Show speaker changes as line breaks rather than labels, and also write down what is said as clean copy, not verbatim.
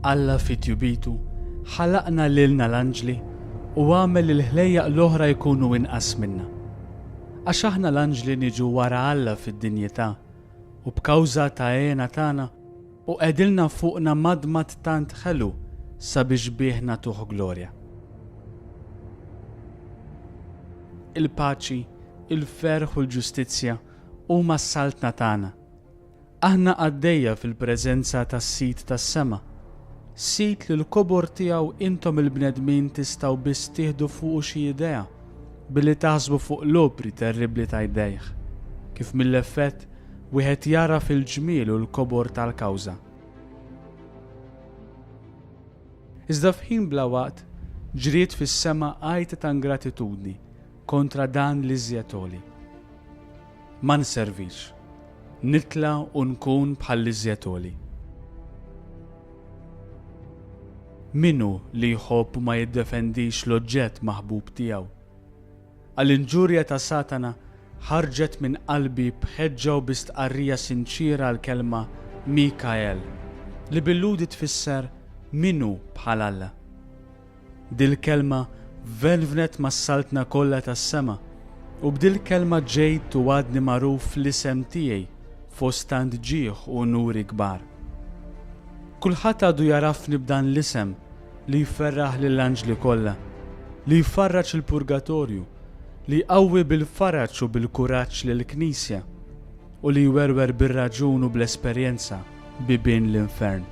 Alla fit-tjubitu ħalaqna lilna l-anġli u għamel il-ħlejjaq l-oħra jkunu inqas minna. Għax aħna l-anġli niġu wara Alla fid-dinjità u b'kawża ta' għena tagħna u qegħdilna fuqna madmat tant ħelu sabiex bih nagħtuh glorja. Il-paċi, il-ferħ u l-ġustizzja huma s-saltna tagħna. Aħna għaddejja fil-preżenza tas-sit tas-sema. Sit li l-kobor tiegħu intom il-bnedmin tistgħu biss tieħdu fuq xi idea billi taħsbu fuq l-opri terribbli ta' jdejh, kif mill-effett wieħed jara fil-ġmiel u l-kobor tal-kawża. Iżda f'ħin bla waqt ġriet fis-sema għajta ta' ingratitudni kontra dan li żjetoli. Ma nservix, nitla u nkun bħal li żjetoli. Minu li jħobb ma jiddefendix l-oġġett maħbub tiegħu. Għall-inġurja ta' Satana ħarġet minn qalbi bħeġġa u bistqarrija sinċira l-kelma Mikael li billudi tfisser minu bħal Alla. Dil-kelma venvnet mas-saltna kollha tas-sema u b'dil-kelma ġejt u għadni magħruf l-isem tiegħi fost tant ġieħ u nuri kbar. Kulħadd għadu jarafni b'dan l-isem li jferraħ lill-anġli kollha, li jfarraġ il-purgatorju, li jqawwi bil-faraġġ u bil-kuraġġ lill-Knisja u li jwerwer bir-raġun u bl-esperjenza bibien l-infern.